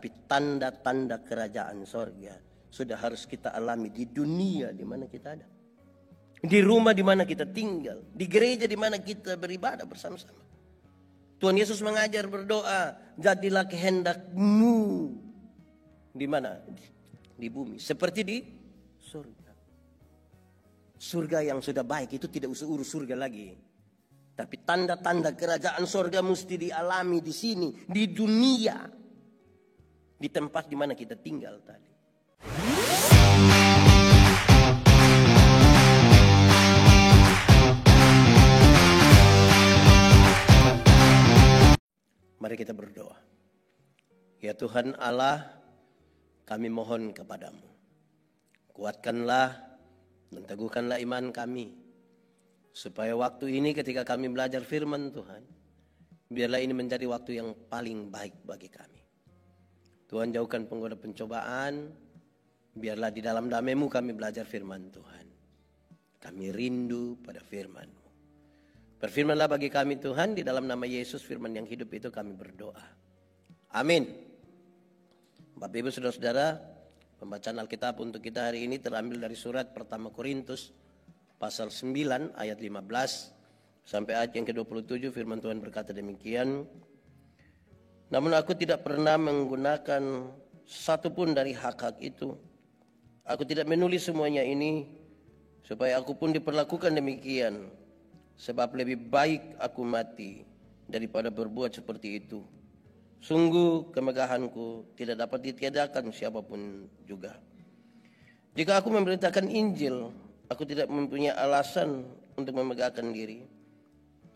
Tapi tanda-tanda kerajaan sorga sudah harus kita alami di dunia di mana kita ada. Di rumah di mana kita tinggal. Di gereja di mana kita beribadah bersama-sama. Tuhan Yesus mengajar berdoa, jadilah kehendak-Mu. Di mana? Di bumi. Seperti di surga. Surga yang sudah baik itu tidak usah urus surga lagi. Tapi tanda-tanda kerajaan surga mesti dialami di sini. Di dunia. Di tempat di mana kita tinggal tadi. Mari kita berdoa. Ya Tuhan Allah, kami mohon kepadamu. Kuatkanlah dan teguhkanlah iman kami. Supaya waktu ini ketika kami belajar firman Tuhan, biarlah ini menjadi waktu yang paling baik bagi kami. Tuhan, jauhkan penggoda pencobaan. Biarlah di dalam damai-Mu kami belajar firman Tuhan. Kami rindu pada firman-Mu. Berfirmanlah bagi kami Tuhan, di dalam nama Yesus firman yang hidup itu kami berdoa. Amin. Bapak Ibu Saudara-saudara, pembacaan Alkitab untuk kita hari ini terambil dari surat pertama Korintus pasal 9 ayat 15 sampai ayat yang ke-27. Firman Tuhan berkata demikian. Namun aku tidak pernah menggunakan satupun dari hak-hak itu. Aku tidak menulis semuanya ini supaya aku pun diperlakukan demikian. Sebab lebih baik aku mati daripada berbuat seperti itu. Sungguh kemegahanku tidak dapat ditiadakan siapapun juga. Jika aku memberitakan Injil, aku tidak mempunyai alasan untuk memegahkan diri.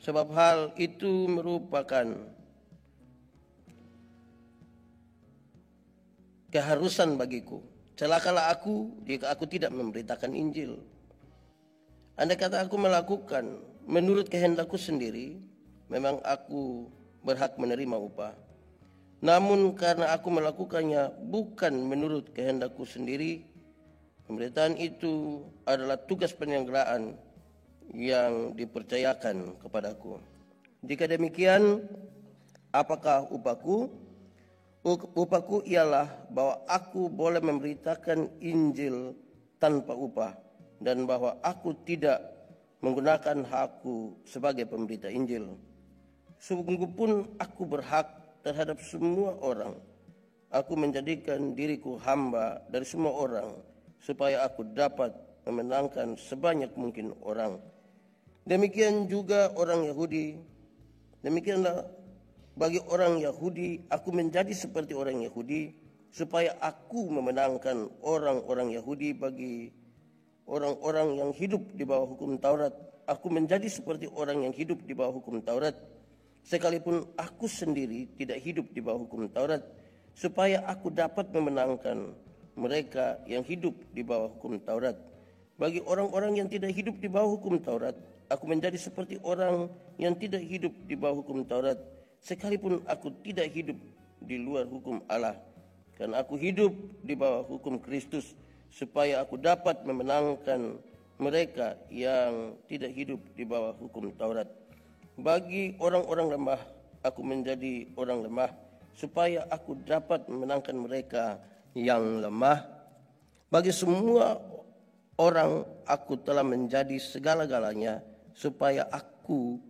Sebab hal itu merupakan keharusan bagiku. Celakalah aku jika aku tidak memberitakan Injil. Andai kata aku melakukan menurut kehendakku sendiri, memang aku berhak menerima upah. Namun karena aku melakukannya bukan menurut kehendakku sendiri, pemberitaan itu adalah tugas penyelenggaraan yang dipercayakan kepadaku. Jika demikian, apakah upahku? Upahku ialah bahwa aku boleh memberitakan Injil tanpa upah, dan bahwa aku tidak menggunakan hakku sebagai pemberita Injil. Sungguh pun aku berhak terhadap semua orang. Aku menjadikan diriku hamba dari semua orang, supaya aku dapat memenangkan sebanyak mungkin orang. Demikian juga orang Yahudi. Demikianlah bagi orang Yahudi, aku menjadi seperti orang Yahudi, supaya aku memenangkan orang-orang Yahudi. Bagi orang-orang yang hidup di bawah hukum Taurat, aku menjadi seperti orang yang hidup di bawah hukum Taurat, sekalipun aku sendiri tidak hidup di bawah hukum Taurat, supaya aku dapat memenangkan mereka yang hidup di bawah hukum Taurat. Bagi orang-orang yang tidak hidup di bawah hukum Taurat, aku menjadi seperti orang yang tidak hidup di bawah hukum Taurat, sekalipun aku tidak hidup di luar hukum Allah, karena aku hidup di bawah hukum Kristus, supaya aku dapat memenangkan mereka yang tidak hidup di bawah hukum Taurat. Bagi orang-orang lemah, aku menjadi orang lemah, supaya aku dapat memenangkan mereka yang lemah. Bagi semua orang, aku telah menjadi segala-galanya, supaya aku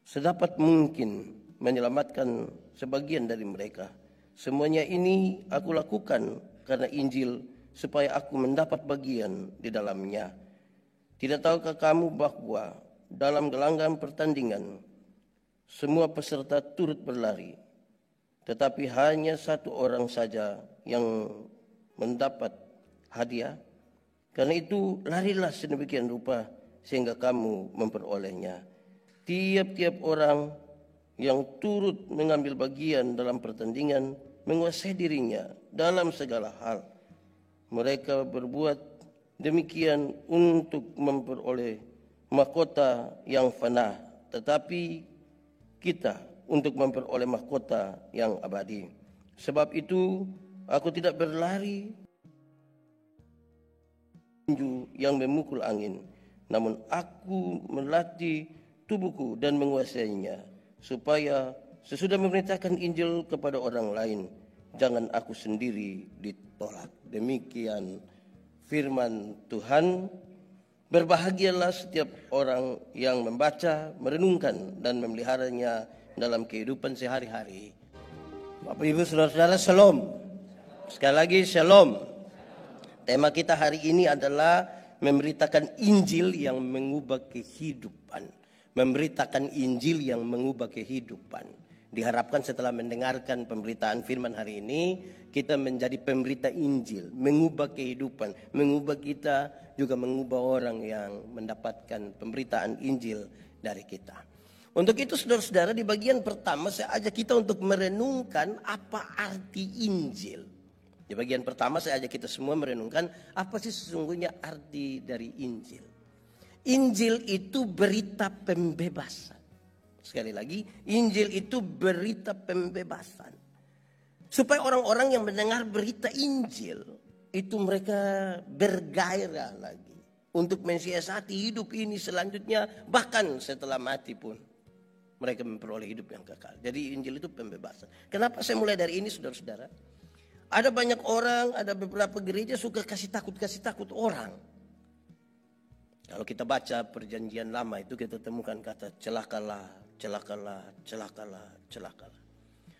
sedapat mungkin menyelamatkan sebagian dari mereka. Semuanya ini aku lakukan karena Injil, supaya aku mendapat bagian di dalamnya. Tidak tahukah kamu bahwa dalam gelanggang pertandingan semua peserta turut berlari, tetapi hanya satu orang saja yang mendapat hadiah? Karena itu larilah sedemikian rupa sehingga kamu memperolehnya. Tiap-tiap orang yang turut mengambil bagian dalam pertandingan menguasai dirinya dalam segala hal. Mereka berbuat demikian untuk memperoleh mahkota yang fana, tetapi kita untuk memperoleh mahkota yang abadi. Sebab itu aku tidak berlari yang memukul angin, namun aku melatih tubuhku dan menguasainya, supaya sesudah memerintahkan Injil kepada orang lain, jangan aku sendiri ditolak. Demikian firman Tuhan. Berbahagialah setiap orang yang membaca, merenungkan, dan memeliharanya dalam kehidupan sehari-hari. Bapak Ibu Saudara-saudara, shalom. Sekali lagi shalom. Tema kita hari ini adalah memberitakan Injil yang mengubah kehidupan. Memberitakan Injil yang mengubah kehidupan. Diharapkan setelah mendengarkan pemberitaan firman hari ini, kita menjadi pemberita Injil, mengubah kehidupan, mengubah kita, juga mengubah orang yang mendapatkan pemberitaan Injil dari kita. Untuk itu saudara-saudara, di bagian pertama saya ajak kita untuk merenungkan apa arti Injil. Di bagian pertama saya ajak kita semua merenungkan apa sih sesungguhnya arti dari Injil. Injil itu berita pembebasan. Sekali lagi, Injil itu berita pembebasan. Supaya orang-orang yang mendengar berita Injil, itu mereka bergairah lagi untuk mensiasati hidup ini selanjutnya, bahkan setelah mati pun mereka memperoleh hidup yang kekal. Jadi Injil itu pembebasan. Kenapa saya mulai dari ini, saudara-saudara? Ada banyak orang, ada beberapa gereja suka kasih takut orang. Kalau kita baca perjanjian lama itu kita temukan kata celakalah, celakalah, celakalah, celakalah.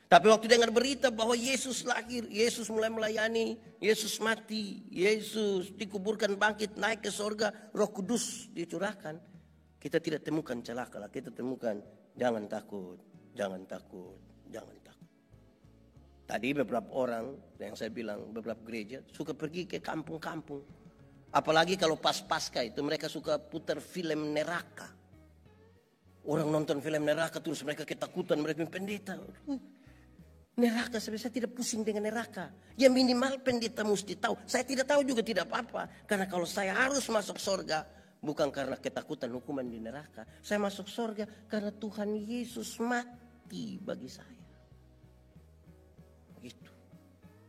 Tapi waktu dengar berita bahwa Yesus lahir, Yesus mulai melayani, Yesus mati, Yesus dikuburkan, bangkit, naik ke sorga, Roh Kudus dicurahkan, kita tidak temukan celakalah, kita temukan jangan takut, jangan takut, jangan takut. Tadi beberapa orang yang saya bilang, beberapa gereja suka pergi ke kampung-kampung. Apalagi kalau pas Paskah itu mereka suka putar film neraka. Orang nonton film neraka terus mereka ketakutan, mereka pendeta. Neraka, saya tidak pusing dengan neraka. Ya minimal pendeta mesti tahu. Saya tidak tahu juga tidak apa-apa. Karena kalau saya harus masuk surga, bukan karena ketakutan hukuman di neraka. Saya masuk surga karena Tuhan Yesus mati bagi saya. Begitu.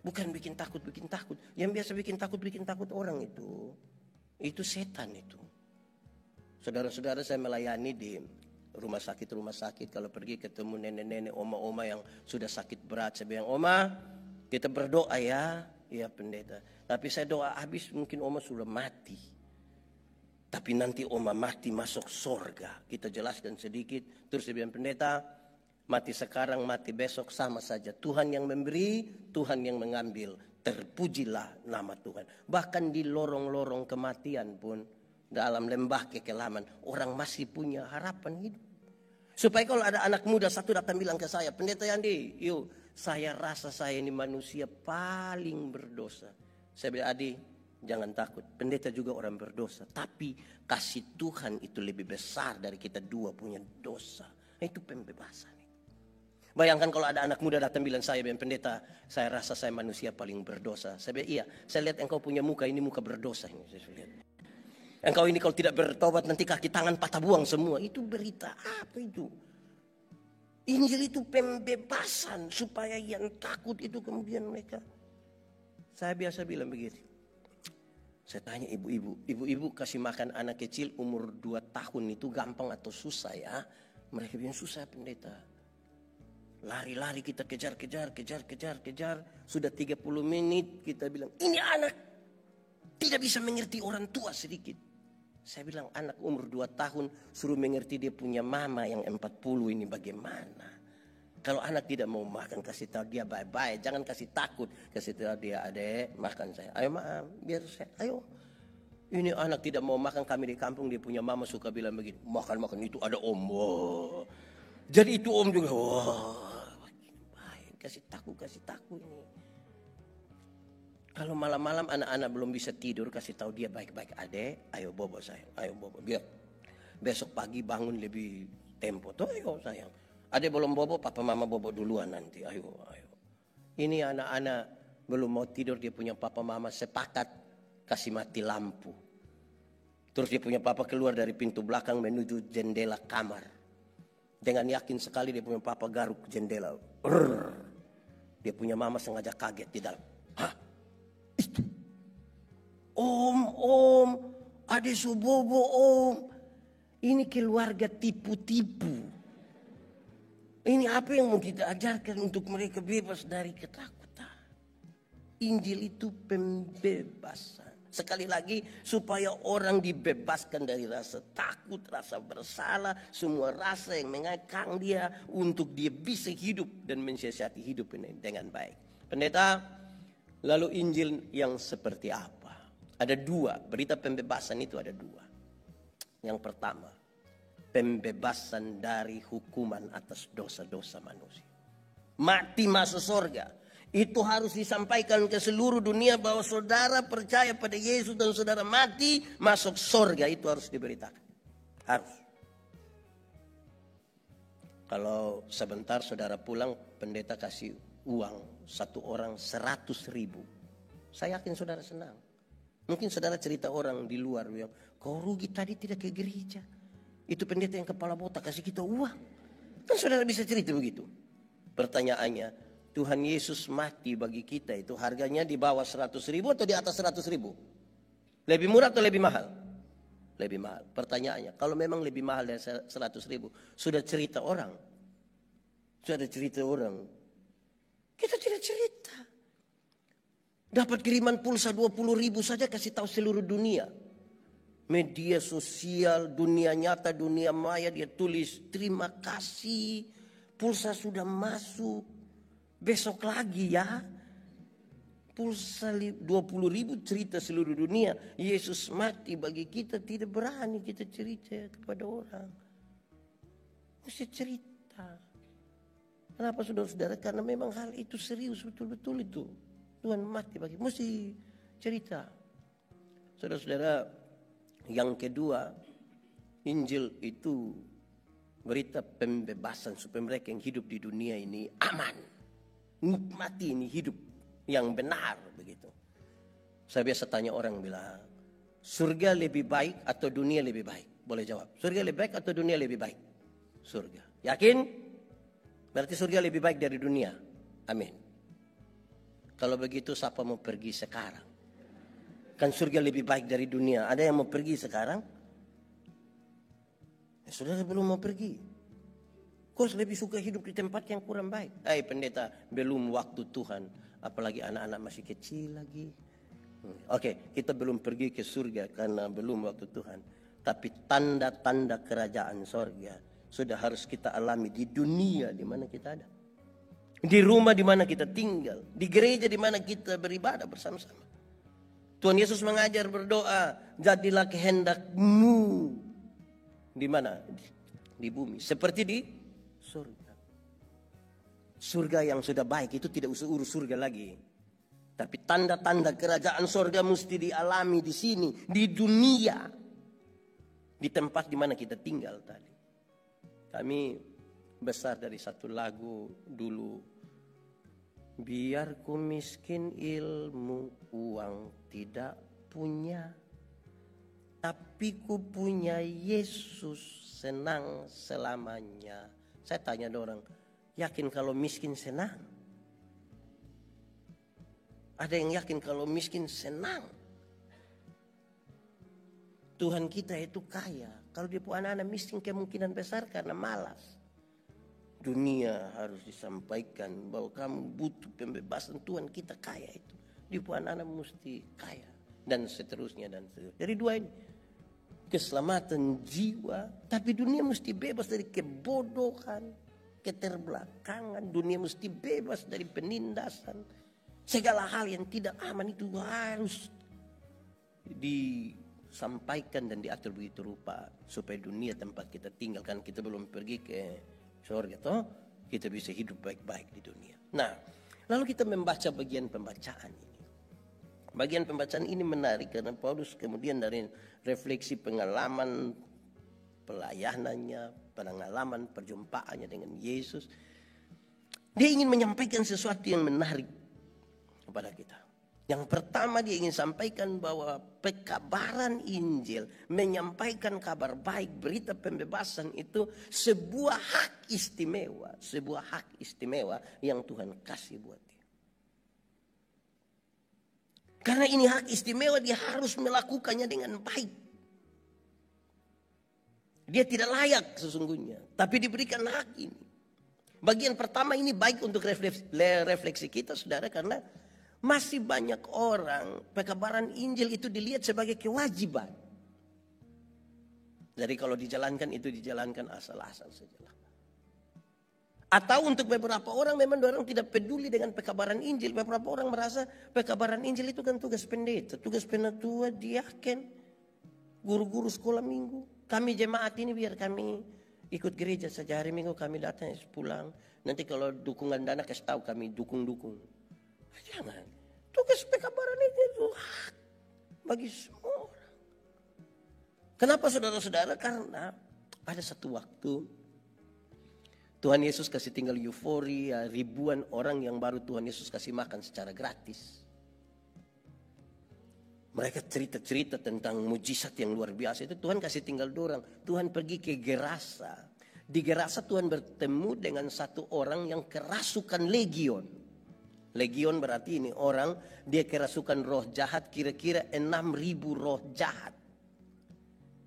Bukan bikin takut. Yang biasa bikin takut orang itu. Itu setan itu. Saudara-saudara, saya melayani di rumah sakit. Kalau pergi ketemu nenek-nenek, oma-oma yang sudah sakit berat, saya bilang, oma kita berdoa ya. Iya pendeta. Tapi saya doa habis mungkin oma sudah mati. Tapi nanti oma mati masuk surga. Kita jelaskan sedikit. Terus dia bilang, pendeta mati sekarang mati besok sama saja. Tuhan yang memberi, Tuhan yang mengambil. Terpujilah nama Tuhan. Bahkan di lorong-lorong kematian pun, dalam lembah kekelaman, orang masih punya harapan hidup. Supaya kalau ada anak muda satu datang bilang ke saya, pendeta Yandi, yuk saya rasa saya ini manusia paling berdosa. Saya bilang, Adi jangan takut, pendeta juga orang berdosa. Tapi kasih Tuhan itu lebih besar dari kita dua punya dosa. Itu pembebasan. Bayangkan kalau ada anak muda datang bilang saya, pendeta saya rasa saya manusia paling berdosa. Saya bilang, iya, saya lihat engkau punya muka, ini muka berdosa. Saya lihat. Engkau ini kalau tidak bertobat nanti kaki tangan patah buang semua. Itu berita apa itu? Injil itu pembebasan supaya yang takut itu kemudian mereka. Saya biasa bilang begitu. Saya tanya ibu-ibu kasih makan anak kecil umur 2 tahun itu gampang atau susah ya? Mereka bilang susah pendeta. Lari-lari kita kejar. Sudah 30 menit kita bilang ini anak tidak bisa mengerti orang tua sedikit. Saya bilang anak umur 2 tahun suruh mengerti dia punya mama yang 40 ini bagaimana. Kalau anak tidak mau makan kasih tahu dia bye-bye. Jangan kasih takut. Kasih tahu dia adek makan saya. Ayo biar saya. Ayo. Ini anak tidak mau makan, kami di kampung dia punya mama suka bilang begini. Makan itu ada om. Wow. Jadi itu om juga. Wah. Baik. Kasih takut ini. Kalau malam-malam anak-anak belum bisa tidur, kasih tahu dia baik-baik adek, ayo bobo sayang, ayo bobo. Biar besok pagi bangun lebih tempo. Tuh ayo sayang. Adek belum bobo, papa mama bobo duluan nanti. Ayo. Ini anak-anak belum mau tidur, dia punya papa mama sepakat kasih mati lampu. Terus dia punya papa keluar dari pintu belakang menuju jendela kamar. Dengan yakin sekali dia punya papa garuk jendela. Dia punya mama sengaja kaget di dalam. Hah? Itu. Om, adik subobo om. Ini keluarga tipu-tipu. Ini apa yang mau kita ajarkan untuk mereka bebas dari ketakutan. Injil itu pembebasan. Sekali lagi, supaya orang dibebaskan dari rasa takut, rasa bersalah, semua rasa yang mengekang dia, untuk dia bisa hidup dan mensiasati hidup ini dengan baik. Pendeta, lalu Injil yang seperti apa? Ada dua, berita pembebasan itu ada dua. Yang pertama, pembebasan dari hukuman atas dosa-dosa manusia. Mati masuk surga. Itu harus disampaikan ke seluruh dunia bahwa saudara percaya pada Yesus dan saudara mati masuk surga. Itu harus diberitakan. Harus. Kalau sebentar saudara pulang, pendeta kasih uang satu orang 100.000. Saya yakin saudara senang. Mungkin saudara cerita orang di luar bilang, kau rugi tadi tidak ke gereja. Itu pendeta yang kepala botak kasih kita uang. Kan saudara bisa cerita begitu. Pertanyaannya, Tuhan Yesus mati bagi kita itu harganya di bawah 100.000 atau di atas 100.000? Lebih murah atau lebih mahal? Lebih mahal. Pertanyaannya, kalau memang lebih mahal dari 100.000, sudah cerita orang? Sudah cerita orang? Kita tidak cerita. Dapat kiriman pulsa 20.000 saja kasih tahu seluruh dunia. Media sosial, dunia nyata, dunia maya, dia tulis terima kasih, pulsa sudah masuk. Besok lagi ya, pulsa 20.000 cerita seluruh dunia. Yesus mati bagi kita, tidak berani kita cerita kepada orang. Mesti cerita. Kenapa saudara-saudara? Karena memang hal itu serius betul-betul itu. Tuhan mati bagi, mesti cerita. Saudara-saudara, yang kedua, Injil itu berita pembebasan supaya mereka yang hidup di dunia ini aman. Nikmati ini hidup yang benar begitu. Saya biasa tanya orang bilang, surga lebih baik atau dunia lebih baik? Boleh jawab, surga lebih baik atau dunia lebih baik? Surga. Yakin? Berarti surga lebih baik dari dunia. Amin. Kalau begitu siapa mau pergi sekarang? Kan surga lebih baik dari dunia. Ada yang mau pergi sekarang? Ya, saudara belum mau pergi. Kau lebih suka hidup di tempat yang kurang baik. Pendeta, belum waktu Tuhan. Apalagi anak-anak masih kecil lagi. Oke, kita belum pergi ke surga karena belum waktu Tuhan. Tapi tanda-tanda kerajaan surga sudah harus kita alami di dunia di mana kita ada. Di rumah di mana kita tinggal. Di gereja di mana kita beribadah bersama-sama. Tuhan Yesus mengajar berdoa, jadilah kehendak-Mu. Di mana? Di bumi. Seperti di surga. Surga yang sudah baik itu tidak usah urus surga lagi. Tapi tanda-tanda kerajaan surga mesti dialami di sini, di dunia. Di tempat di mana kita tinggal tadi. Kami besar dari satu lagu dulu. Biar ku miskin ilmu, uang tidak punya. Tapi ku punya Yesus, senang selamanya. Saya tanya orang, yakin kalau miskin senang? Ada yang yakin kalau miskin senang? Tuhan kita itu kaya. Kalau dia punya anak-anak miskin kemungkinan besar karena malas. Dunia harus disampaikan bahwa kamu butuh pembebasan. Tuhan kita kaya itu. Dia punya anak mesti kaya. Dan seterusnya dan seterusnya. Dari dua ini. Keselamatan jiwa. Tapi dunia mesti bebas dari kebodohan. Keterbelakangan, dunia mesti bebas dari penindasan. Segala hal yang tidak aman itu harus disampaikan dan diatur begitu rupa supaya dunia tempat kita tinggal, kan kita belum pergi ke surga toh, kita bisa hidup baik-baik di dunia. Nah, lalu kita membaca bagian pembacaan ini. Bagian pembacaan ini menarik karena Paulus kemudian dari refleksi pengalaman pelayanannya, pengalaman perjumpaannya dengan Yesus, dia ingin menyampaikan sesuatu yang menarik kepada kita. Yang pertama dia ingin sampaikan bahwa pekabaran Injil, menyampaikan kabar baik, berita pembebasan itu sebuah hak istimewa, sebuah hak istimewa yang Tuhan kasih buat dia. Karena ini hak istimewa, dia harus melakukannya dengan baik. Dia tidak layak sesungguhnya, tapi diberikan hak ini. Bagian pertama ini baik untuk refleksi kita, saudara, karena Masih banyak orang pekabaran Injil itu dilihat sebagai kewajiban. Jadi kalau dijalankan itu dijalankan asal-asal saja. Atau untuk beberapa orang memang orang tidak peduli dengan pekabaran Injil. Beberapa orang merasa pekabaran Injil itu kan tugas pendeta, tugas penatua, diaken, guru-guru sekolah minggu. Kami jemaat ini biar kami ikut gereja saja, hari Minggu kami datang pulang. Nanti kalau dukungan dana kasih tahu kami dukung-dukung. Jangan. Tugas pekabaran itu hak bagi semua orang. Kenapa saudara-saudara? Karena pada satu waktu Tuhan Yesus kasih tinggal euforia, ribuan orang yang baru Tuhan Yesus kasih makan secara gratis. Mereka cerita-cerita tentang mujizat yang luar biasa. Itu Tuhan kasih tinggal dorang. Tuhan pergi ke Gerasa. Di Gerasa Tuhan bertemu dengan satu orang yang kerasukan legion. Legion berarti ini orang dia kerasukan roh jahat, kira-kira 6.000 roh jahat.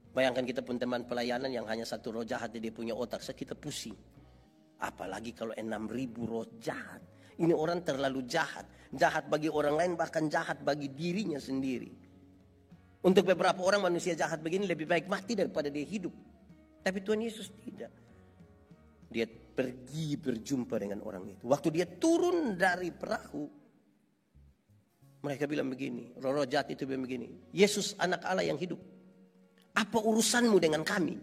Bayangkan kita pun teman pelayanan yang hanya satu roh jahat dia punya otak, kita pusing. Apalagi kalau 6.000 roh jahat. Ini orang terlalu jahat. Jahat bagi orang lain, bahkan jahat bagi dirinya sendiri. Untuk beberapa orang manusia jahat begini lebih baik mati daripada dia hidup. Tapi Tuhan Yesus tidak. Dia pergi berjumpa dengan orang itu. Waktu dia turun dari perahu, mereka bilang begini, roh-roh jahat itu bilang begini, Yesus anak Allah yang hidup, apa urusanmu dengan kami?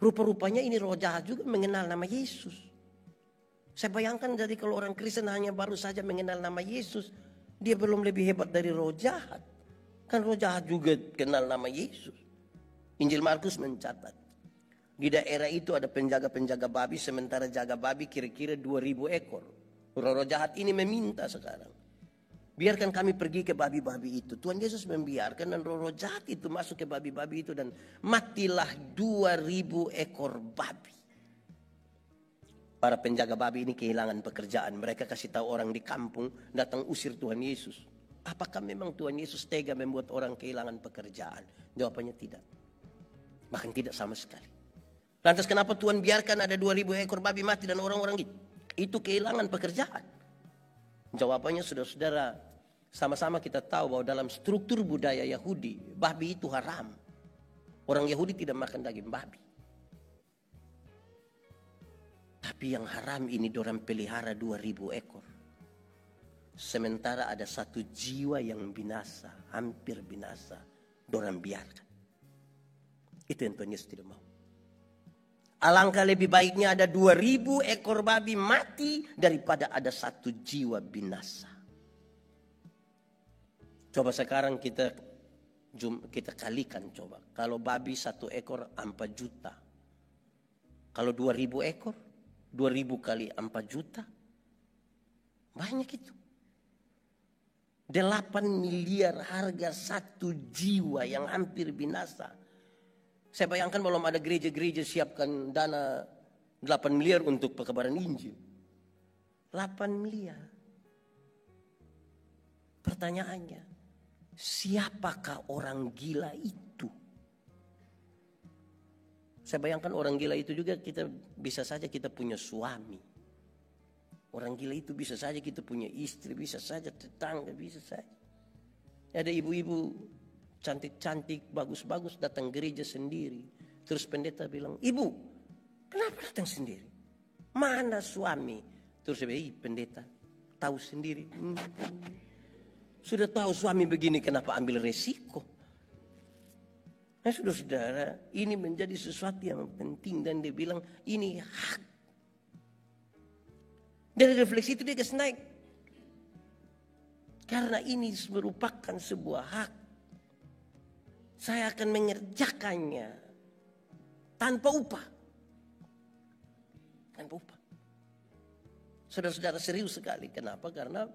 Rupa-rupanya ini roh jahat juga mengenal nama Yesus. Saya bayangkan jadi kalau orang Kristen hanya baru saja mengenal nama Yesus, dia belum lebih hebat dari roh jahat. Kan roh jahat juga kenal nama Yesus. Injil Markus mencatat, di daerah itu ada penjaga-penjaga babi, sementara jaga babi kira-kira 2.000 ekor. Roh-roh jahat ini meminta sekarang, biarkan kami pergi ke babi-babi itu. Tuhan Yesus membiarkan dan roh-roh jahat itu masuk ke babi-babi itu dan matilah 2.000 ekor babi. Para penjaga babi ini kehilangan pekerjaan. Mereka kasih tahu orang di kampung datang usir Tuhan Yesus. Apakah memang Tuhan Yesus tega membuat orang kehilangan pekerjaan? Jawabannya tidak. Bahkan tidak sama sekali. Lantas kenapa Tuhan biarkan ada 2.000 ekor babi mati dan orang-orang itu kehilangan pekerjaan? Jawabannya saudara-saudara, sama-sama kita tahu bahwa dalam struktur budaya Yahudi, babi itu haram. Orang Yahudi tidak makan daging babi. Tapi yang haram ini dorang pelihara 2.000 ekor. Sementara ada satu jiwa yang binasa, hampir binasa, dorang biarkan. Itu yang Tuhan Yesus tidak mau. Alangkah lebih baiknya ada 2.000 ekor babi mati daripada ada satu jiwa binasa. Coba sekarang kita kalikan coba. Kalau babi satu ekor 4 juta. Kalau 2.000 ekor, 2.000 kali 4 juta. Banyak itu. 8 miliar harga satu jiwa yang hampir binasa. Saya bayangkan belum ada gereja-gereja siapkan dana 8 miliar untuk pekabaran Injil. 8 miliar. Pertanyaannya, siapakah orang gila itu? Saya bayangkan orang gila itu juga kita bisa saja kita punya suami. Orang gila itu bisa saja kita punya istri, bisa saja tetangga, bisa saja. Ada ibu-ibu cantik-cantik, bagus-bagus datang gereja sendiri. Terus pendeta bilang, ibu kenapa datang sendiri? Mana suami? Terus saya bilang, pendeta tahu sendiri. Sudah tahu suami begini kenapa ambil resiko? Nah saudara-saudara, ini menjadi sesuatu yang penting dan dia bilang ini hak. Dari refleksi itu dia kasih naik. Karena ini merupakan sebuah hak. Saya akan mengerjakannya tanpa upah. Tanpa upah. Saudara-saudara serius sekali. Kenapa? Karena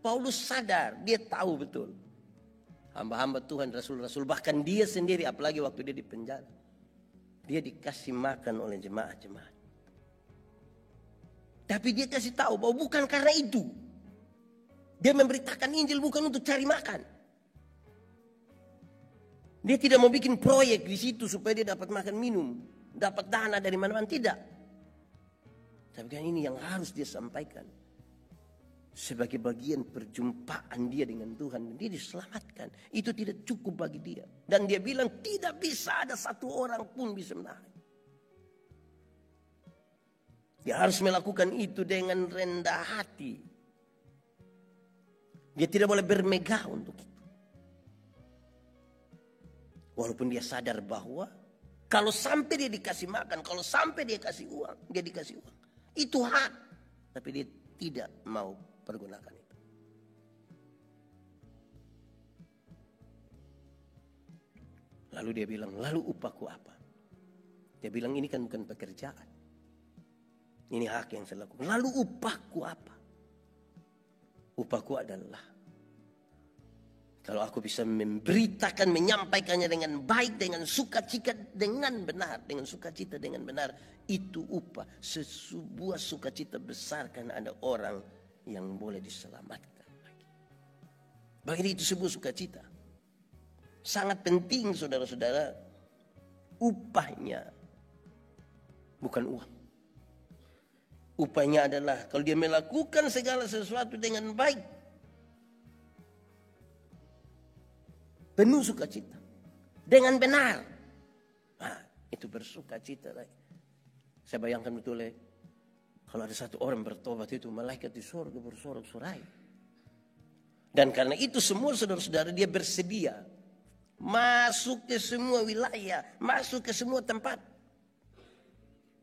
Paulus sadar, dia tahu betul. Hamba-hamba Tuhan, rasul-rasul, bahkan dia sendiri, apalagi waktu dia di penjara, dia dikasih makan oleh jemaat-jemaat. Tapi dia kasih tahu bahwa bukan karena itu. Dia memberitakan Injil bukan untuk cari makan. Dia tidak mau bikin proyek di situ supaya dia dapat makan minum, dapat dana dari mana-mana, tidak. Tapi kan ini yang harus dia sampaikan. sebagai bagian perjumpaan dia dengan Tuhan, dan dia diselamatkan. Itu tidak cukup bagi dia. Dan dia bilang tidak bisa ada satu orang pun bisa menahan. Dia harus melakukan itu dengan rendah hati. Dia tidak boleh bermegah untuk itu. Walaupun dia sadar bahwa kalau sampai dia dikasih makan, kalau sampai dia dikasih uang, itu hak. Tapi dia tidak mau pergunakan itu. Lalu dia bilang, lalu upahku apa? Dia bilang, ini kan bukan pekerjaan. Ini hak yang saya lakukan. Lalu upahku apa? Upahku adalah kalau aku bisa memberitakan, menyampaikannya dengan baik, dengan sukacita, dengan benar, dengan sukacita, dengan benar, itu upah. Sebuah sukacita besar karena ada orang yang boleh diselamatkan lagi. Bagi itu sebuah sukacita. Sangat penting saudara-saudara, upahnya bukan uang. Upahnya adalah kalau dia melakukan segala sesuatu dengan baik, penuh sukacita, dengan benar. Nah, itu bersukacita lagi. Saya bayangkan betul kalau ada satu orang bertobat itu, malaikat di surga bersorak-sorai. Dan karena itu semua saudara-saudara dia bersedia masuk ke semua wilayah, masuk ke semua tempat.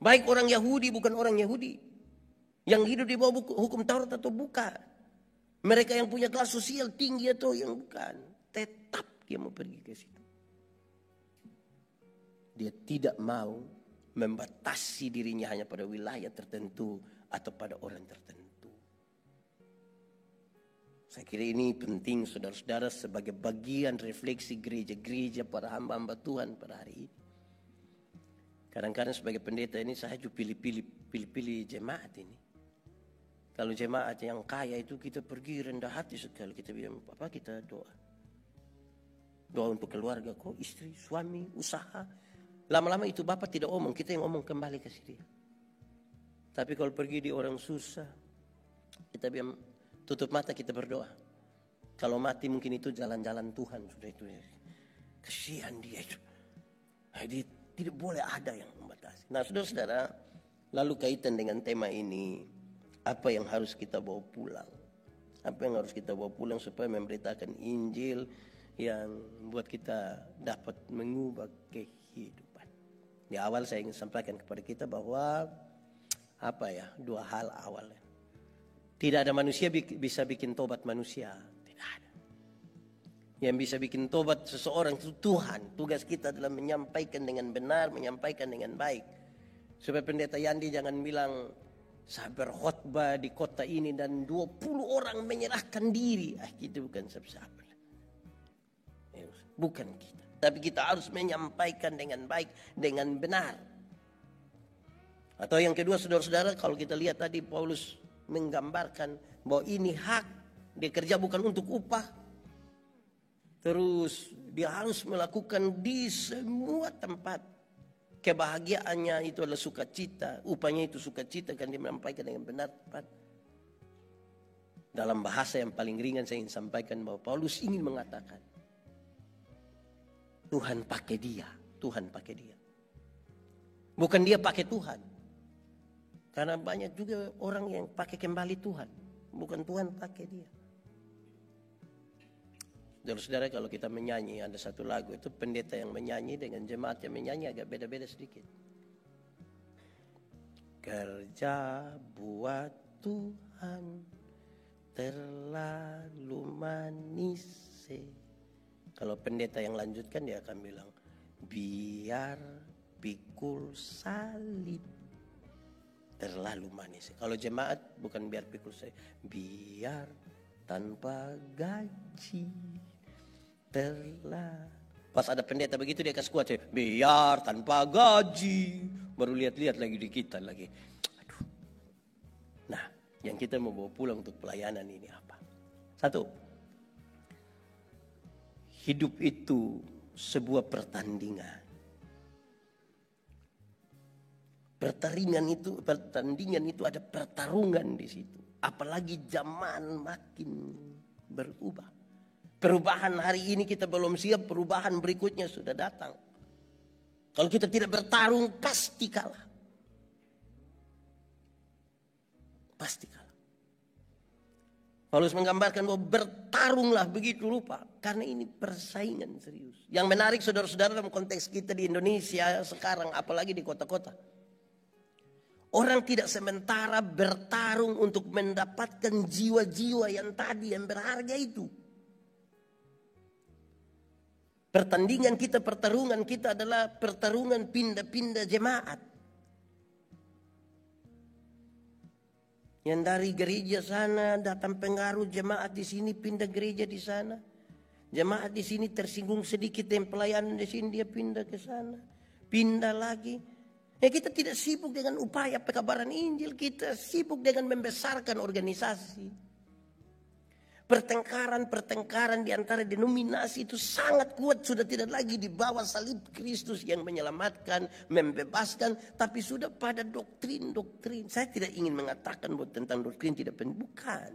Baik orang Yahudi bukan orang Yahudi, yang hidup di bawah hukum Taurat atau bukan, mereka yang punya kelas sosial tinggi atau yang bukan, tetap dia mau pergi ke situ. Dia tidak mau membatasi dirinya hanya pada wilayah tertentu atau pada orang tertentu. Saya kira ini penting saudara-saudara sebagai bagian refleksi gereja-gereja para hamba-hamba Tuhan pada hari ini. Kadang-kadang sebagai pendeta ini saya juga pilih-pilih jemaat ini. Kalau jemaat yang kaya itu kita pergi rendah hati sekali. Kita bilang, apa kita doa. Doa untuk keluarga, kok istri, suami, usaha. Lama-lama itu Bapak tidak omong, kita yang omong kembali ke dia. Tapi kalau pergi di orang susah, kita bilang tutup mata kita berdoa. Kalau mati mungkin itu jalan-jalan Tuhan sudah itu. Kasihan dia itu. Jadi tidak boleh ada yang membatasi. Nah saudara-saudara, lalu kaitan dengan tema ini, apa yang harus kita bawa pulang? Apa yang harus kita bawa pulang supaya memberitakan Injil yang buat kita dapat mengubah kehidupan. Di awal saya ingin sampaikan kepada kita bahwa dua hal awalnya. Tidak ada manusia bisa bikin tobat manusia, tidak ada. Yang bisa bikin tobat seseorang itu Tuhan. Tugas kita adalah menyampaikan dengan benar, menyampaikan dengan baik. Supaya pendeta Yandi jangan bilang saya berkhotbah di kota ini dan 20 orang menyerahkan diri. Itu bukan siapa-siapa. Bukan kita. Tapi kita harus menyampaikan dengan baik, dengan benar. Atau yang kedua saudara-saudara, kalau kita lihat tadi Paulus menggambarkan bahwa ini hak. Dia kerja bukan untuk upah. Terus dia harus melakukan di semua tempat. Kebahagiaannya itu adalah sukacita. Upahnya itu sukacita kan dia menyampaikan dengan benar tepat. Dalam bahasa yang paling ringan saya ingin sampaikan bahwa Paulus ingin mengatakan Tuhan pakai dia. Tuhan pakai dia. Bukan dia pakai Tuhan. Karena banyak juga orang yang pakai kembali Tuhan. Bukan Tuhan pakai dia. Saudara-saudara, kalau kita menyanyi ada satu lagu itu pendeta yang menyanyi dengan jemaat yang menyanyi agak beda-beda sedikit. Kerja buat Tuhan terlalu manis. Kalau pendeta yang lanjutkan dia akan bilang, biar pikul salib terlalu manis. Kalau jemaat bukan biar pikul salib, biar tanpa gaji terlalu. Pas ada pendeta begitu dia kasih kuat, biar tanpa gaji. Baru lihat-lihat lagi di kita lagi. Aduh. Nah, yang kita mau bawa pulang untuk pelayanan ini apa? Satu. Hidup itu sebuah pertandingan. Pertandingan itu ada pertarungan di situ. Apalagi zaman makin berubah. Perubahan hari ini kita belum siap, perubahan berikutnya sudah datang. Kalau kita tidak bertarung pasti kalah. Pasti kalah. Paulus menggambarkan bahwa bertarunglah begitu rupa. Karena ini persaingan serius. Yang menarik saudara-saudara dalam konteks kita di Indonesia sekarang, apalagi di kota-kota. Orang tidak sementara bertarung untuk mendapatkan jiwa-jiwa yang tadi yang berharga itu. Pertandingan kita, pertarungan kita adalah pertarungan pindah-pindah jemaat. Yang dari gereja sana datang pengaruh jemaat di sini, pindah gereja di sana. Jemaat di sini tersinggung sedikit dengan pelayanan di sini, dia pindah ke sana. Pindah lagi. Kita tidak sibuk dengan upaya pekabaran Injil, kita sibuk dengan membesarkan organisasi. Pertengkaran di antara denominasi itu sangat kuat, sudah tidak lagi di bawah salib Kristus yang menyelamatkan, membebaskan, tapi sudah pada doktrin-doktrin. Saya tidak ingin mengatakan bahwa tentang doktrin tidak penting, bukan.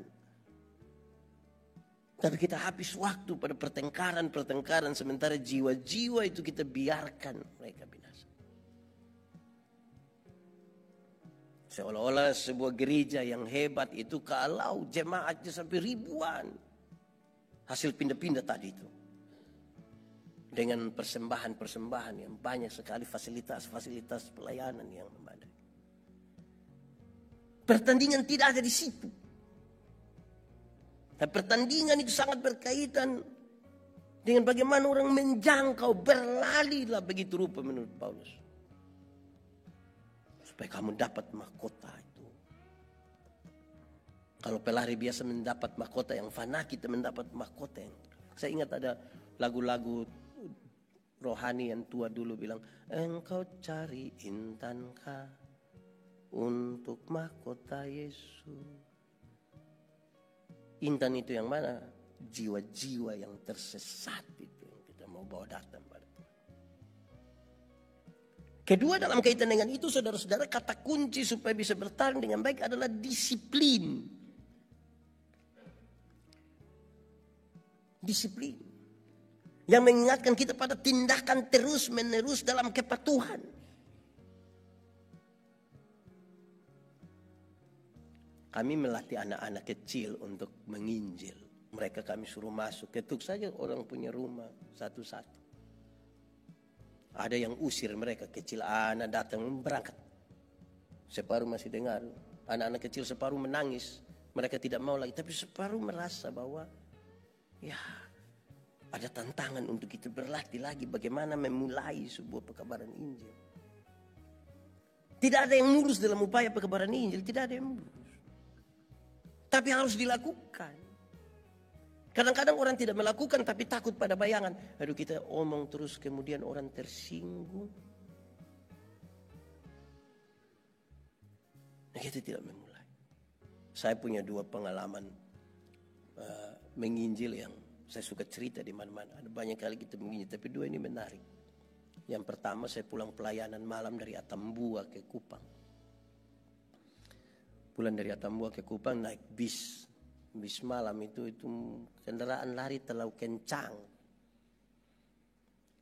Tapi kita habis waktu pada pertengkaran sementara jiwa-jiwa itu kita biarkan mereka binasa. Seolah-olah sebuah gereja yang hebat itu kalau jemaatnya sampai ribuan. Hasil pindah-pindah tadi itu. Dengan persembahan-persembahan yang banyak sekali, fasilitas-fasilitas pelayanan yang memadai. Pertandingan tidak ada di situ. Dan pertandingan itu sangat berkaitan dengan bagaimana orang menjangkau, berlalilah begitu rupa menurut Paulus. Supaya kamu dapat mahkota itu. Kalau pelari biasa mendapat mahkota yang fana, kita mendapat mahkota yang... Saya ingat ada lagu-lagu rohani yang tua dulu bilang, engkau cari intankah untuk mahkota Yesus. Intan itu yang mana? Jiwa-jiwa yang tersesat itu yang kita mau bawa datang pada Tuhan. Kedua, dalam kaitan dengan itu saudara-saudara, kata kunci supaya bisa bertarung dengan baik adalah disiplin. Disiplin. Yang mengingatkan kita pada tindakan terus-menerus dalam kepatuhan. Kami melatih anak-anak kecil untuk menginjil. Mereka kami suruh masuk. Ketuk saja orang punya rumah satu-satu. Ada yang usir mereka kecil, anak datang berangkat. Separuh masih dengar. Anak-anak kecil separuh menangis. Mereka tidak mau lagi. Tapi separuh merasa bahwa ya ada tantangan untuk kita berlatih lagi. Bagaimana memulai sebuah pekabaran Injil. Tidak ada yang mulus dalam upaya pekabaran Injil. Tidak ada yang mulus. Tapi harus dilakukan. Kadang-kadang orang tidak melakukan tapi takut pada bayangan. Aduh, kita omong terus kemudian orang tersinggung. Nah, kita tidak memulai. Saya punya 2 pengalaman menginjil yang saya suka cerita di mana-mana. Ada banyak kali kita menginjil, tapi 2 ini menarik. Yang pertama, saya pulang pelayanan malam dari Atambua ke Kupang. Pulang dari Atambua ke Kupang naik bis. Bis malam itu kendaraan lari terlalu kencang.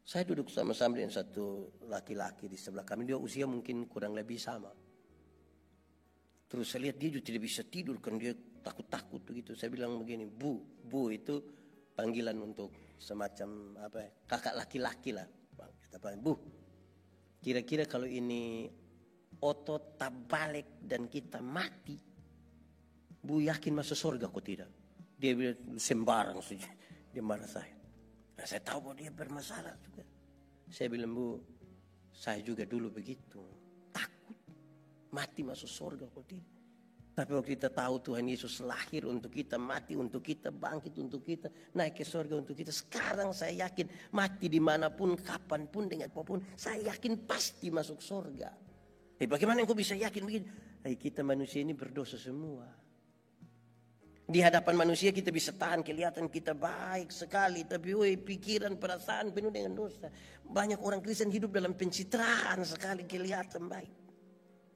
Saya duduk sama-sama dengan satu laki-laki di sebelah kami. Dia usia mungkin kurang lebih sama. Terus saya lihat dia juga tidak bisa tidur kan, dia takut-takut begitu. Saya bilang begini, Bu itu panggilan untuk semacam kakak laki-laki lah. Kita panggil, Bu, kira-kira kalau ini otot tabalik dan kita mati, Bu yakin masuk surga kok tidak? Dia bilang sembarang saja. Dia marah saya. Nah, saya tahu bahwa dia bermasalah juga. Saya bilang, Bu, saya juga dulu begitu. Takut. Mati masuk surga kok tidak? Tapi waktu kita tahu Tuhan Yesus lahir untuk kita, mati untuk kita, bangkit untuk kita, naik ke surga untuk kita. Sekarang saya yakin mati dimanapun, kapanpun, dengan apapun, saya yakin pasti masuk surga. Bagaimana engkau bisa yakin begini? Kita manusia ini berdosa semua. Di hadapan manusia kita bisa tahan, kelihatan kita baik sekali. Tapi pikiran, perasaan penuh dengan dosa. Banyak orang Kristen hidup dalam pencitraan sekali, kelihatan baik.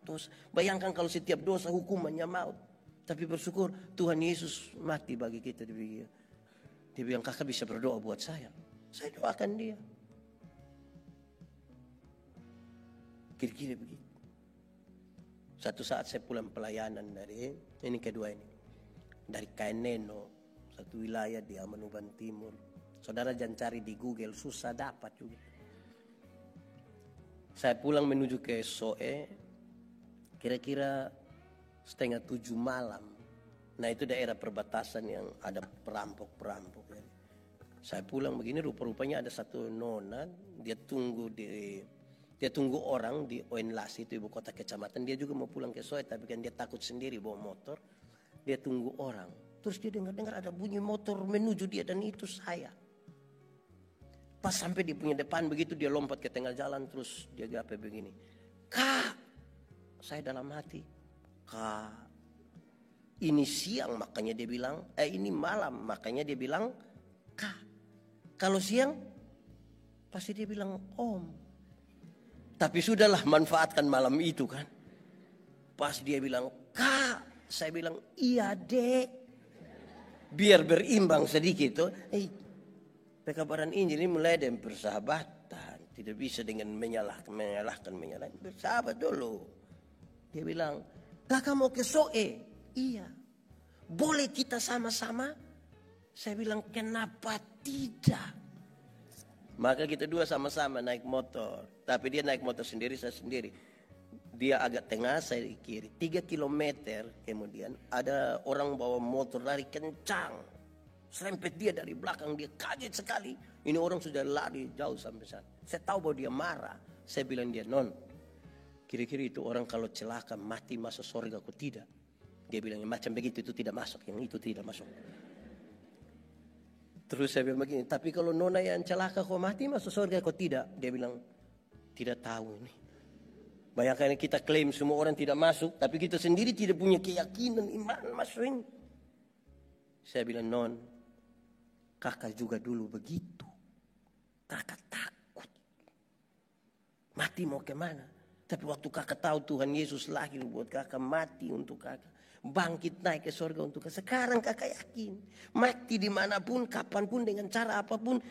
Terus bayangkan kalau setiap dosa hukumannya maut. Tapi bersyukur Tuhan Yesus mati bagi kita. Dia bilang kakak bisa berdoa buat saya. Saya doakan dia. Kira-kira begitu. Satu saat saya pulang pelayanan dari ini kedua ini. Dari Kaineno, satu wilayah di Amanuban Timur. Saudara jangan cari di Google, susah dapat juga. Saya pulang menuju ke Soe, kira-kira 6:30 malam. Nah itu daerah perbatasan yang ada perampok-perampok. Ya. Saya pulang begini, rupa-rupanya ada satu nona, dia tunggu orang di Oenlasi, itu ibu kota kecamatan. Dia juga mau pulang ke Soe, tapi kan dia takut sendiri bawa motor. Dia tunggu orang. Terus dia dengar ada bunyi motor menuju dia, dan itu saya. Pas sampai di punya depan begitu, dia lompat ke tengah jalan, terus dia gape begini. Kak, saya dalam hati. Kak, ini siang makanya dia bilang, ini malam makanya dia bilang, Kak. Kalau siang, pasti dia bilang Om. Tapi sudahlah, manfaatkan malam itu kan. Pas dia bilang, Kak, saya bilang, iya dek. Biar berimbang sedikit. Pekabaran Injil ini mulai dari persahabatan. Tidak bisa dengan menyalahkan. Bersahabat dulu. Dia bilang, kakak mau ke Soe? Iya. Boleh kita sama-sama? Saya bilang, kenapa tidak? Maka kita dua sama-sama naik motor. Tapi dia naik motor sendiri, saya sendiri. Dia agak tengah, saya di kiri. 3 kilometer kemudian ada orang bawa motor lari kencang. Serempet dia dari belakang, dia kaget sekali. Ini orang sudah lari jauh sampai sana. Saya tahu bahwa dia marah. Saya bilang dia, non, kira-kira itu orang kalau celaka mati masuk surga kok tidak? Dia bilang macam begitu, itu tidak masuk, yang itu tidak masuk. Terus saya bilang begini, tapi kalau nona yang celaka kok mati masuk surga kok tidak? Dia bilang, tidak tahu ini. Bayangkan kita klaim semua orang tidak masuk, tapi kita sendiri tidak punya keyakinan iman masuk ini. Saya bilang, non, kakak juga dulu begitu. Kakak takut. Mati mau kemana? Tapi waktu kakak tahu Tuhan Yesus lahir buat kakak, mati untuk kakak. Bangkit naik ke surga untuk kakak. Sekarang kakak yakin. Mati dimanapun, kapanpun, dengan cara apapun.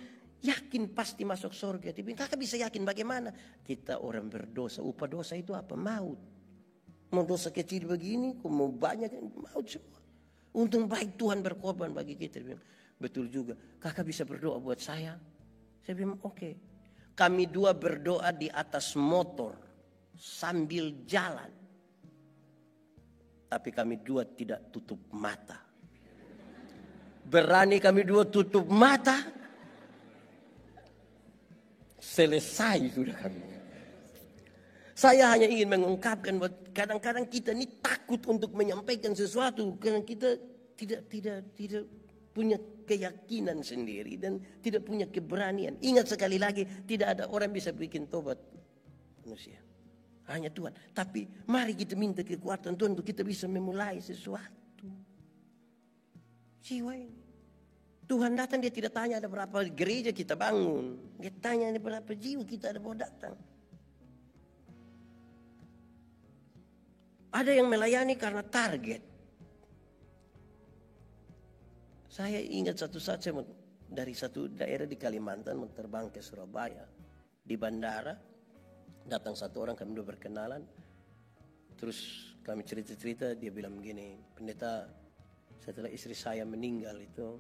Yakin pasti masuk surga. Tapi kakak bisa yakin bagaimana? Kita orang berdosa. Upah dosa itu apa? Maut. Mau dosa kecil begini, mau banyak, maut semua. Untung baik Tuhan berkorban bagi kita. Betul juga. Kakak bisa berdoa buat saya? Saya bilang oke. Kami dua berdoa di atas motor sambil jalan. Tapi kami dua tidak tutup mata. Berani kami dua tutup mata. Selesai sudah kami. Saya hanya ingin mengungkapkan bahwa kadang-kadang kita ini takut untuk menyampaikan sesuatu karena kita tidak punya keyakinan sendiri dan tidak punya keberanian. Ingat sekali lagi, tidak ada orang bisa bikin tobat manusia. Hanya Tuhan. Tapi mari kita minta kekuatan Tuhan untuk kita bisa memulai sesuatu. Jiwa ini. Tuhan datang, dia tidak tanya ada berapa gereja kita bangun. Dia tanya ada berapa jiwa kita ada mau datang. Ada yang melayani karena target. Saya ingat satu saat saya dari satu daerah di Kalimantan mau terbang ke Surabaya. Di bandara datang satu orang, kami dua berkenalan. Terus kami cerita-cerita, dia bilang begini, pendeta, setelah istri saya meninggal itu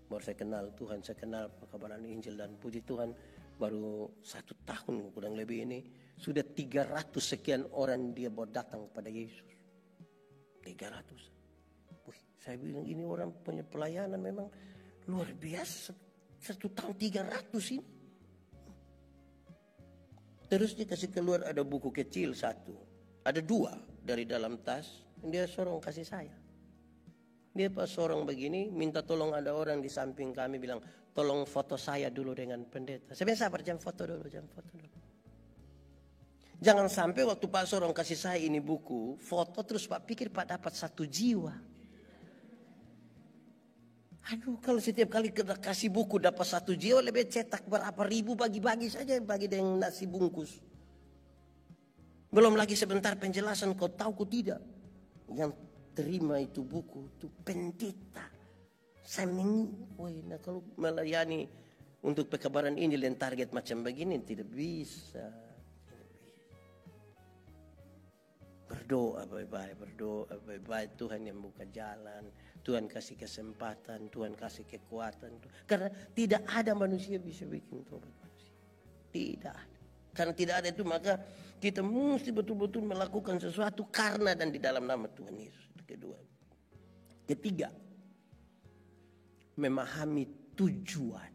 baru saya kenal Tuhan, saya kenal pekabaran Injil, dan puji Tuhan baru 1 tahun kurang lebih ini sudah 300 sekian orang dia bawa datang kepada Yesus. 300. Saya bilang ini orang punya pelayanan memang luar biasa. 1 tahun 300 ini. Terus dia kasih keluar ada buku kecil 1. Ada 2 dari dalam tas. Dia sorong kasih saya. Dia pas sorong begini, minta tolong ada orang di samping kami bilang, tolong foto saya dulu dengan pendeta. Saya bilang sabar, jangan foto dulu. Jangan sampai waktu Pak sorong kasih saya ini buku, foto terus Pak pikir Pak dapat 1 jiwa. Aduh, kalau setiap kali kita kasih buku dapat 1 jiwa, lebih cetak berapa ribu bagi-bagi saja, bagi dengan nasi bungkus. Belum lagi sebentar penjelasan kau tahu kau tidak. Yang terima itu buku, itu pendeta. Nah kalau melayani untuk pekabaran Injil dan target macam begini tidak bisa. Berdoa baik-baik, Tuhan yang buka jalan, Tuhan kasih kesempatan, Tuhan kasih kekuatan. Karena tidak ada manusia bisa bikin tobat manusia. Tidak ada. Karena tidak ada itu, maka kita mesti betul-betul melakukan sesuatu karena dan di dalam nama Tuhan Yesus. Itu kedua. Ketiga, memahami tujuan.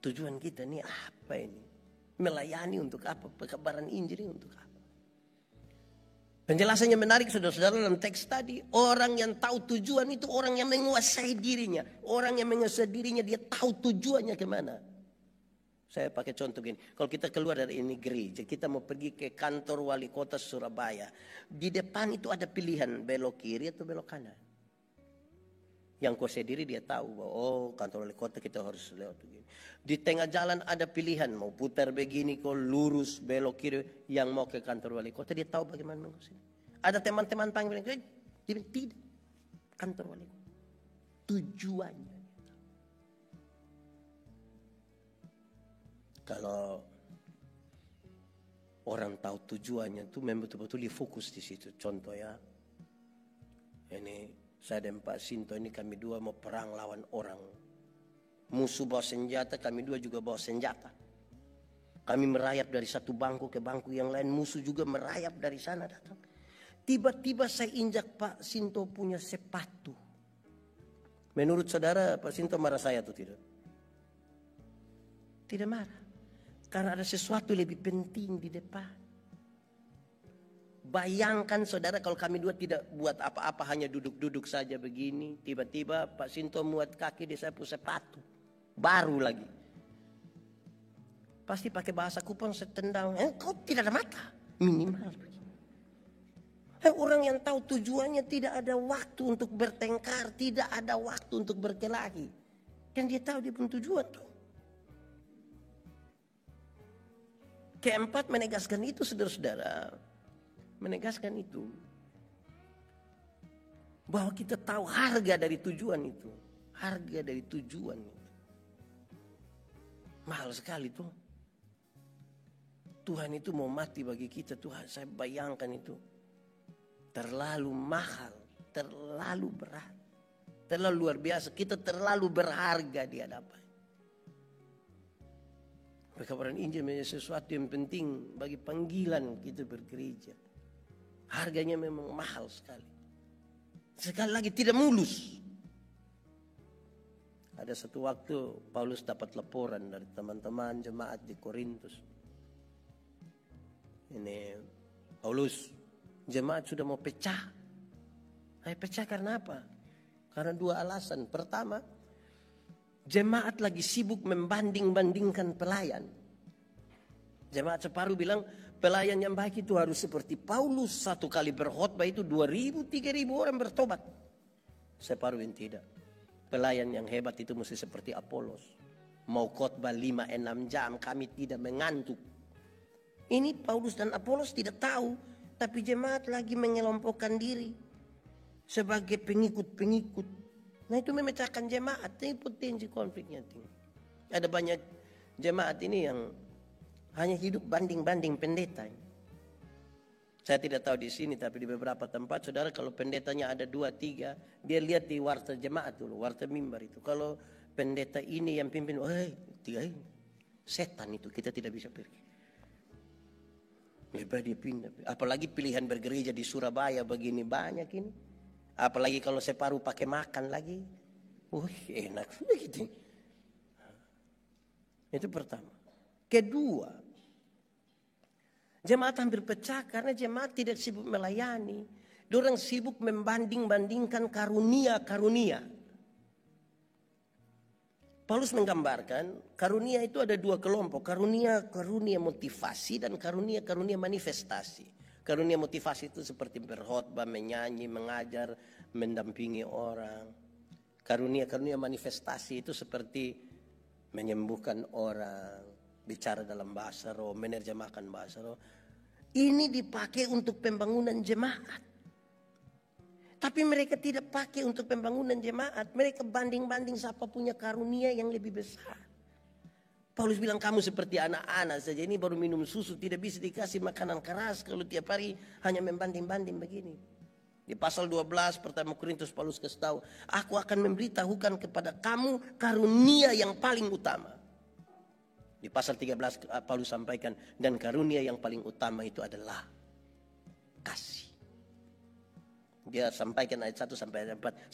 Tujuan kita ini apa ini? Melayani untuk apa? Pekabaran Injil ini untuk apa? Penjelasannya menarik saudara-saudara dalam teks tadi. Orang yang tahu tujuan itu orang yang menguasai dirinya. Orang yang menguasai dirinya dia tahu tujuannya kemana. Saya pakai contoh gini. Kalau kita keluar dari ini gereja, kita mau pergi ke kantor wali kota Surabaya. Di depan itu ada pilihan belok kiri atau belok kanan. Yang kuasai diri dia tahu bahwa kantor wali kota kita harus lewat begini. Di tengah jalan ada pilihan mau putar begini kok lurus belok kiri, yang mau ke kantor wali kota dia tahu bagaimana menguasai. Ada teman-teman panggil tidak kantor wali kota. Tujuannya. Kalau orang tahu tujuannya itu memang betul-betul difokus di situ. Contoh ya, ini saya dan Pak Sinto ini kami dua mau perang lawan orang. Musuh bawa senjata, kami dua juga bawa senjata. Kami merayap dari satu bangku ke bangku yang lain, musuh juga merayap dari sana datang. Tiba-tiba saya injak Pak Sinto punya sepatu. Menurut saudara Pak Sinto marah saya atau tidak? Tidak marah. Karena ada sesuatu lebih penting di depan. Bayangkan saudara kalau kami dua tidak buat apa-apa, hanya duduk-duduk saja begini. Tiba-tiba Pak Sinto muat kaki di sapu sepatu. Baru lagi. Pasti pakai bahasa kupon setendang. Kau tidak ada mata. Minimal. Orang yang tahu tujuannya tidak ada waktu untuk bertengkar. Tidak ada waktu untuk berkelahi. Yang dia tahu dia punya tujuan tuh. Keempat, menegaskan itu saudara-saudara. Menegaskan itu. Bahwa kita tahu harga dari tujuan itu. Harga dari tujuan itu. Mahal sekali tuh. Tuhan itu mau mati bagi kita. Tuhan, saya bayangkan itu. Terlalu mahal. Terlalu berat. Terlalu luar biasa. Kita terlalu berharga di hadapan. Pekabaran Injil menjadi sesuatu yang penting bagi panggilan kita bergereja. Harganya memang mahal sekali. Sekali lagi tidak mulus. Ada satu waktu Paulus dapat laporan dari teman-teman jemaat di Korintus. Ini Paulus, jemaat sudah mau pecah. Pecah karena apa? Karena dua alasan. Pertama, jemaat lagi sibuk membanding-bandingkan pelayan. Jemaat separuh bilang pelayan yang baik itu harus seperti Paulus. Satu kali berkhotbah itu 2.000, 3.000 orang bertobat. Separuh yang tidak. Pelayan yang hebat itu mesti seperti Apolos. Mau khotbah 5-6 jam kami tidak mengantuk. Ini Paulus dan Apolos tidak tahu. Tapi jemaat lagi mengelompokkan diri. Sebagai pengikut-pengikut. Nah itu memecahkan jemaat. Ini potensi konfliknya tinggi. Ada banyak jemaat ini yang hanya hidup banding-banding pendeta. Saya tidak tahu di sini, tapi di beberapa tempat, saudara, kalau pendetanya ada 2-3, dia lihat di warta jemaat dulu, warta mimbar itu. Kalau pendeta ini yang pimpin, setan itu, kita tidak bisa pergi. Lebih baik dia pindah. Apalagi pilihan bergereja di Surabaya begini banyak ini. Apalagi kalau separuh pakai makan lagi. Enak sudah gitu. Itu pertama. Kedua, jemaat hampir pecah karena jemaat tidak sibuk melayani. Dorang sibuk membanding-bandingkan karunia-karunia. Paulus menggambarkan karunia itu ada dua kelompok. Karunia motivasi dan karunia manifestasi. Karunia motivasi itu seperti berkhotbah, menyanyi, mengajar, mendampingi orang. Karunia manifestasi itu seperti menyembuhkan orang, bicara dalam bahasa roh, menerjemahkan bahasa roh. Ini dipakai untuk pembangunan jemaat. Tapi mereka tidak pakai untuk pembangunan jemaat. Mereka banding-banding siapa punya karunia yang lebih besar. Paulus bilang kamu seperti anak-anak saja. Ini baru minum susu, tidak bisa dikasih makanan keras kalau tiap hari hanya membanding-banding begini. Di pasal 12 pertama Korintus Paulus kasih tahu, aku akan memberitahukan kepada kamu karunia yang paling utama. Di pasal 13 Paulus sampaikan, dan karunia yang paling utama itu adalah kasih. Dia sampaikan ayat 1 sampai ayat 4.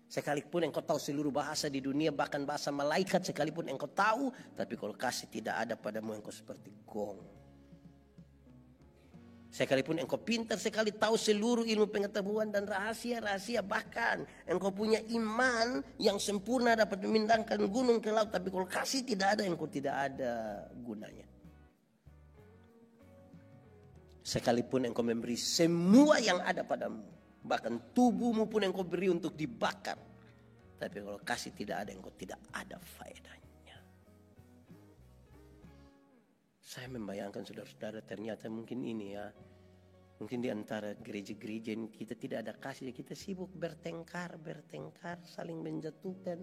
Sekalipun engkau tahu seluruh bahasa di dunia, bahkan bahasa malaikat sekalipun engkau tahu, tapi kalau kasih tidak ada padamu, engkau seperti gong. Sekalipun engkau pintar sekali, tahu seluruh ilmu pengetahuan dan rahasia-rahasia, bahkan engkau punya iman yang sempurna dapat memindahkan gunung ke laut, tapi kalau kasih tidak ada, engkau tidak ada gunanya. Sekalipun engkau memberi semua yang ada padamu, bahkan tubuhmu pun engkau beri untuk dibakar, tapi kalau kasih tidak ada, engkau tidak ada faedahnya. Saya membayangkan saudara-saudara, ternyata mungkin ini ya, mungkin di antara gereja-gereja kita tidak ada kasih, kita sibuk bertengkar, saling menjatuhkan.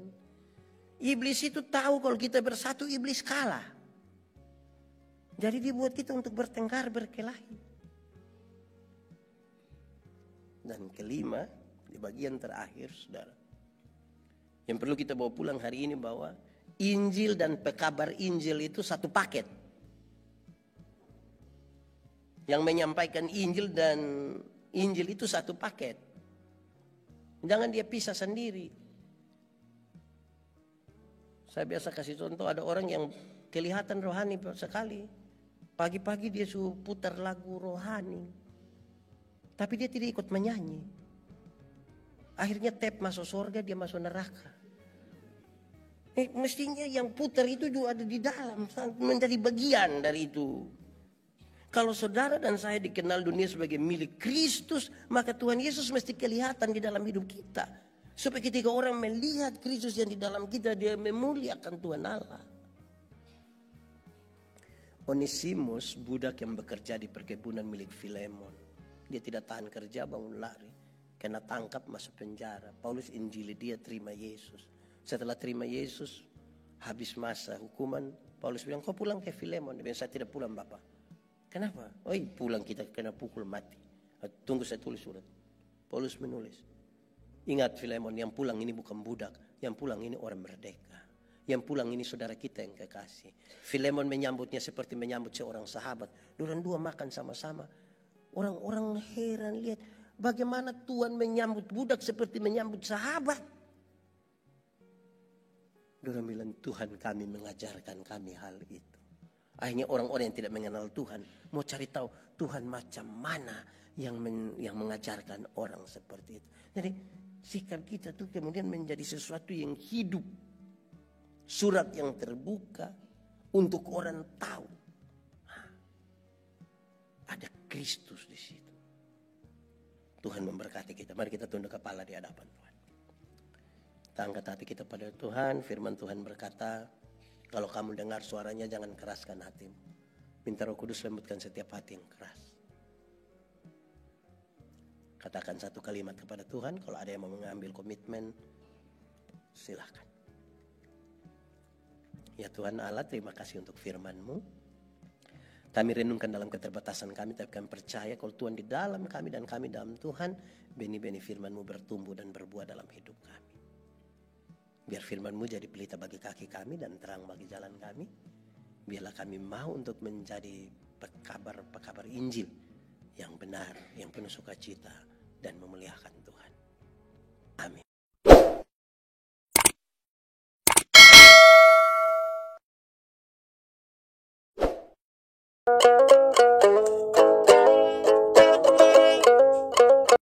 Iblis itu tahu kalau kita bersatu, iblis kalah. Jadi dia buat kita untuk bertengkar, berkelahi. Dan kelima, di bagian terakhir, saudara, yang perlu kita bawa pulang hari ini, bahwa Injil dan pekabar Injil itu satu paket. Yang menyampaikan Injil dan Injil itu satu paket. Jangan dia pisah sendiri. Saya biasa kasih contoh, ada orang yang kelihatan rohani sekali. Pagi-pagi dia suruh putar lagu rohani, tapi dia tidak ikut menyanyi. Akhirnya tap masuk surga, dia masuk neraka. Mestinya yang putar itu juga ada di dalam, menjadi bagian dari itu. Kalau saudara dan saya dikenal dunia sebagai milik Kristus, maka Tuhan Yesus mesti kelihatan di dalam hidup kita. Supaya ketika orang melihat Kristus yang di dalam kita, dia memuliakan Tuhan Allah. Onesimus, budak yang bekerja di perkebunan milik Filemon, dia tidak tahan kerja, bangun lari, kena tangkap, masuk penjara. Paulus injili dia, terima Yesus. Setelah terima Yesus, habis masa hukuman, Paulus bilang, kau pulang ke Filemon. Dia bilang, saya tidak pulang Bapak. Kenapa? Oh pulang kita kena pukul mati. Tunggu saya tulis surat. Paulus menulis, ingat Filemon, yang pulang ini bukan budak, yang pulang ini orang merdeka. Yang pulang ini saudara kita yang kekasih. Filemon menyambutnya seperti menyambut seorang sahabat. Dorang dua makan sama-sama. Orang-orang heran lihat bagaimana Tuhan menyambut budak seperti menyambut sahabat. Dorang bilang, Tuhan kami mengajarkan kami hal itu. Akhirnya orang-orang yang tidak mengenal Tuhan mau cari tahu Tuhan macam mana yang mengajarkan orang seperti itu. Jadi sikap kita tuh kemudian menjadi sesuatu yang hidup. Surat yang terbuka untuk orang tahu ada Kristus di situ. Tuhan memberkati kita. Mari kita tunduk kepala di hadapan Tuhan. Kita angkat hati kita pada Tuhan. Firman Tuhan berkata, kalau kamu dengar suaranya, jangan keraskan hatimu. Minta Roh Kudus lembutkan setiap hati yang keras. Katakan satu kalimat kepada Tuhan. Kalau ada yang mau mengambil komitmen, silakan. Ya Tuhan Allah, terima kasih untuk firman-Mu. Kami renungkan dalam keterbatasan kami, tapi kami percaya kalau Tuhan di dalam kami dan kami dalam Tuhan, benih-benih firman-Mu bertumbuh dan berbuah dalam hidup kami. Biar firman-Mu jadi pelita bagi kaki kami dan terang bagi jalan kami. Biarlah kami mau untuk menjadi pekabar Injil yang benar, yang penuh sukacita dan memuliakan Tuhan.